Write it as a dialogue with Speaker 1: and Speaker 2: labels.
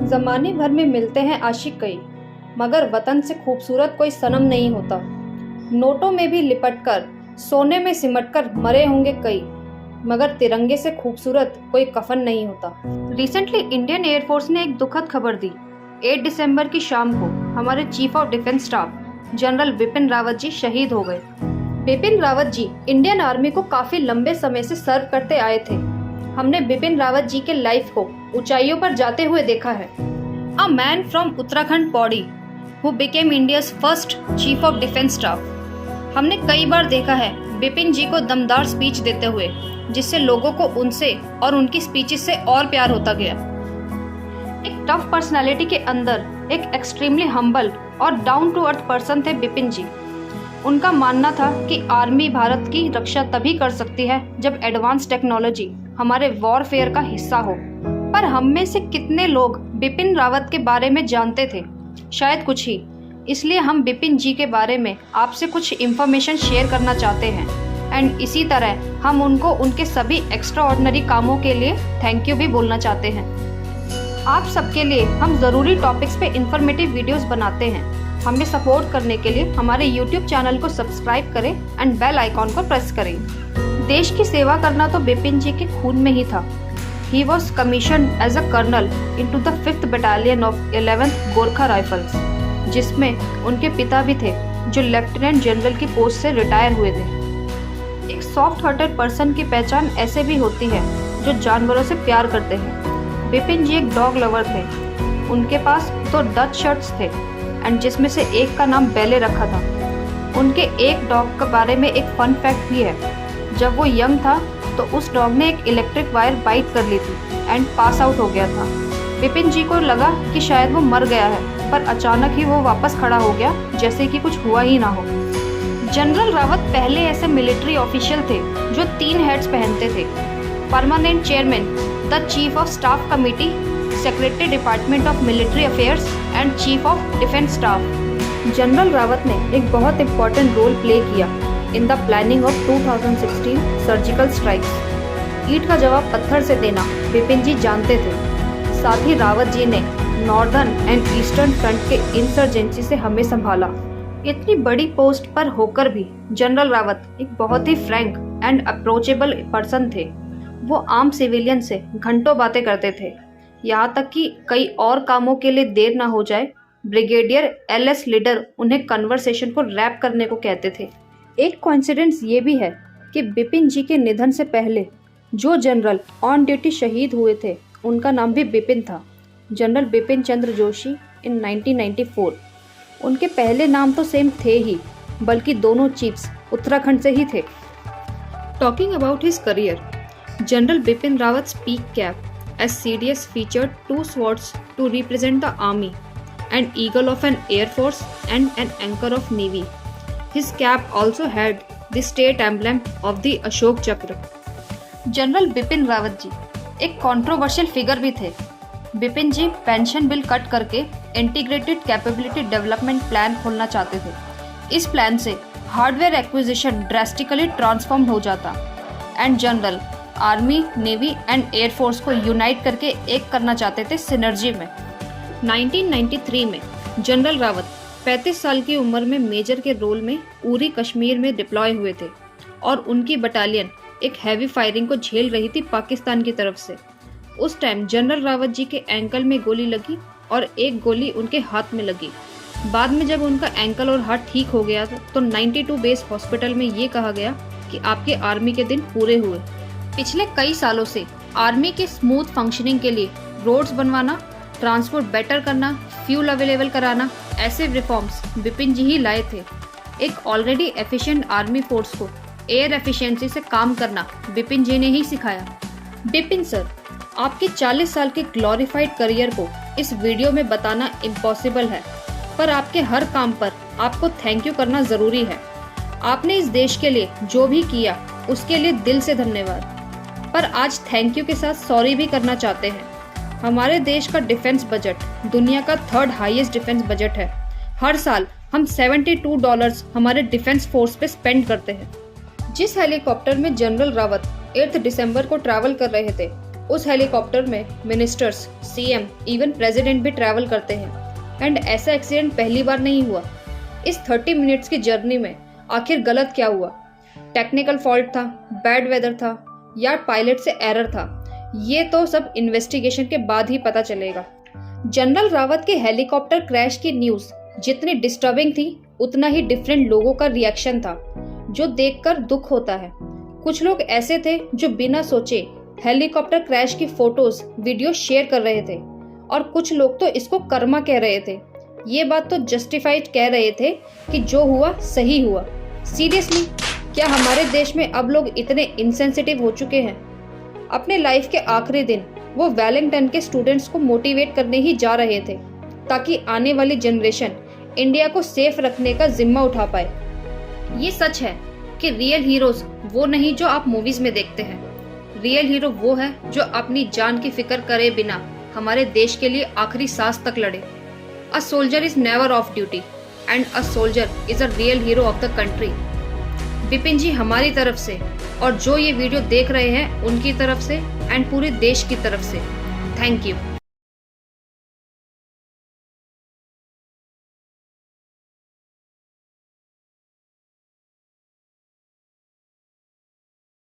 Speaker 1: ज़माने भर में मिलते हैं आशिक कई, मगर वतन से खूबसूरत कोई सनम नहीं होता। नोटों में भी लिपटकर, सोने में सिमटकर मरे होंगे कई, मगर तिरंगे से खूबसूरत कोई कफन नहीं होता। रिसेंटली इंडियन एयरफोर्स ने एक दुखद खबर दी। 8 दिसंबर की शाम को हमारे chief of defence staff general Bipin Rawat ji शहीद हो गए। बिपिन रावत जी इंडियन आर्मी को काफी लंबे समय से सर्व करते आए थे। हमने बिपिन रावत जी के लाइफ को ऊंचाइयों पर जाते हुए देखा है। A man from Uttarakhand Pauri who became India's first chief of defence staff. हमने कई बार देखा है बिपिन जी को दमदार स्पीच देते हुए, जिससे लोगों को उनसे और उनकी स्पीचेस से और प्यार होता गया। एक टफ पर्सनालिटी के अंदर एक एक्सट्रीमली हम्बल और डाउन टू अर्थ पर्सन थे बिपिन जी। उनका मानना था कि आर्मी भारत की रक्षा तभी कर सकती है जब एडवांस टेक्नोलॉजी हमारे वॉरफेयर का हिस्सा हो। पर हम में से कितने लोग बिपिन रावत के बारे में जानते थे? शायद कुछ ही। इसलिए हम बिपिन जी के बारे में आपसे कुछ इन्फॉर्मेशन शेयर करना चाहते हैं, एंड इसी तरह हम उनको उनके सभी एक्स्ट्रा ऑर्डिनरी कामों के लिए थैंक यू भी बोलना चाहते हैं। आप सबके लिए हम ज़रूरी टॉपिक्स पे इंफॉर्मेटिव वीडियोस बनाते हैं। हमें सपोर्ट करने के लिए हमारे यूट्यूब चैनल को सब्सक्राइब करें एंड बेल आइकॉन को प्रेस करें। देश की सेवा करना तो बिपिन जी के खून में ही था। He was commissioned as a colonel into the 5th Battalion of 11th Gorkha rifles, जिसमें उनके पिता भी थे जो लेफ्टिनेंट जनरल की पोस्ट से रिटायर हुए थे। एक सॉफ्ट हार्टेड पर्सन की पहचान ऐसे भी होती है जो जानवरों से प्यार करते हैं। बिपिन जी एक डॉग लवर थे। उनके पास 2 डच शर्ट्स थे एंड जिसमें से एक का नाम बेले रखा था। उनके एक डॉग के बारे में एक फन फैक्ट भी है। जब वो यंग था तो उस डॉग ने एक इलेक्ट्रिक वायर बाइट कर ली थी एंड पास आउट हो गया था। बिपिन जी को लगा कि शायद वो मर गया है, पर अचानक ही वो वापस खड़ा हो गया जैसे कि कुछ हुआ ही ना हो। जनरल रावत पहले ऐसे मिलिट्री ऑफिशियल थे जो 3 हेड्स पहनते थे: permanent chairman, the chief of staff committee, secretary department of military affairs and chief of defence staff. General Rawat ने एक बहुत इंपॉर्टेंट रोल प्ले किया in the planning of 2016 surgical strikes. ईंट का जवाब पत्थर से देना बिपिन जी जानते थे। साथ ही रावत जी ने नॉर्दर्न एंड ईस्टर्न फ्रंट के इंसर्जेंसी से हमें संभाला। इतनी बड़ी पोस्ट पर होकर भी जनरल रावत एक बहुत ही फ्रैंक एंड अप्रोचेबल पर्सन थे। वो आम सिविलियन से घंटों बातें करते थे, यहाँ तक कि कई और कामों के लिए देर ना हो जाए, ब्रिगेडियर LS लीडर उन्हें कन्वर्सेशन को रैप करने को कहते थे। एक कोइंसिडेंस ये भी है कि बिपिन जी के निधन से पहले जो जनरल ऑन ड्यूटी शहीद हुए थे उनका नाम भी बिपिन था, जनरल बिपिन चंद्र जोशी इन 1994। उनके पहले नाम तो सेम थे ही, बल्कि दोनों चीफ्स उत्तराखंड से ही थे। Talking about his career, general Bipin Rawat peak cap as CDS featured 2 swords to represent the army, an eagle of an air force and an anchor of navy. His cap also had the state emblem of the Ashok चक्र। General Bipin Rawat जी एक controversial figure भी थे। बिपिन जी pension bill cut करके integrated capability development plan खोलना चाहते थे। इस plan से हार्डवेयर एक्विजिशन ड्रास्टिकली ट्रांसफॉर्म हो जाता and general army, navy and air force को यूनाइट करके एक करना चाहते थे सिनर्जी में। 1993 में जनरल रावत 35 साल की उम्र में मेजर के रोल में उरी कश्मीर में डिप्लॉय हुए थे और उनकी बटालियन एक हैवी फायरिंग को झेल रही थी पाकिस्तान की तरफ से। उस टाइम जनरल रावत जी के एंकल में गोली लगी और एक गोली उनके हाथ में लगी। बाद में जब उनका एंकल और हाथ ठीक हो गया तो 92 बेस हॉस्पिटल में ये कहा गया कि आपके आर्मी के दिन पूरे हुए। पिछले कई सालों से आर्मी के स्मूथ फंक्शनिंग के लिए रोड्स बनवाना, ट्रांसपोर्ट बेटर करना, फ्यूल अवेलेबल कराना, ऐसे रिफॉर्म्स बिपिन जी ही लाए थे। एक ऑलरेडी एफिशिएंट आर्मी फोर्स को एयर एफिशिएंसी से काम करना बिपिन जी ने ही सिखाया। बिपिन सर, आपके 40 साल के ग्लोरीफाइड करियर को इस वीडियो में बताना इम्पॉसिबल है, पर आपके हर काम पर आपको थैंक यू करना ज़रूरी है। आपने इस देश के लिए जो भी किया उसके लिए दिल से धन्यवाद। पर आज थैंक यू के साथ सॉरी भी करना चाहते हैं। हमारे देश का डिफेंस बजट दुनिया का 3rd हाईएस्ट डिफेंस बजट है। हर साल हम $72 हमारे डिफेंस फोर्स पे स्पेंड करते हैं। जिस हेलीकॉप्टर में जनरल रावत 8 दिसंबर को ट्रैवल कर रहे थे उस हेलीकॉप्टर में मिनिस्टर्स, सीएम, इवन प्रेसिडेंट भी ट्रैवल करते हैं। एंड ऐसा एक्सीडेंट पहली बार नहीं हुआ। इस 30 मिनट्स की जर्नी में आखिर गलत क्या हुआ? टेक्निकल फॉल्ट था, बैड वेदर था, या पायलट से एरर था? ये तो सब इन्वेस्टिगेशन के बाद ही पता चलेगा। जनरल रावत के हेलीकॉप्टर क्रैश की न्यूज़ जितनी डिस्टर्बिंग थी, उतना ही डिफरेंट लोगों का रिएक्शन था, जो देखकर दुख होता है। कुछ लोग ऐसे थे जो बिना सोचे हेलीकॉप्टर क्रैश की फोटोज, वीडियो शेयर कर रहे थे, और कुछ लोग तो इसको कर्मा कह रहे थे। ये बात तो जस्टिफाइड कह रहे थे कि जो हुआ सही हुआ। सीरियसली, क्या हमारे देश में अब लोग इतने इनसेंसिटिव हो चुके हैं? अपने लाइफ के आखिरी दिन वो वेलिंगटन के स्टूडेंट्स को मोटिवेट करने ही जा रहे थे, ताकि आने वाली जनरेशन इंडिया को सेफ रखने का जिम्मा उठा पाए। ये सच है कि रियल हीरोज वो नहीं जो आप मूवीज में देखते हैं। रियल हीरो वो है जो अपनी जान की फिक्र करे बिना हमारे देश के लिए आखिरी सांस तक लड़े। A soldier is never off duty and a soldier is a real hero of the country. Vipin ji हमारी तरफ से, और जो ये वीडियो देख रहे हैं उनकी तरफ से, एंड पूरे देश की तरफ से, थैंक यू।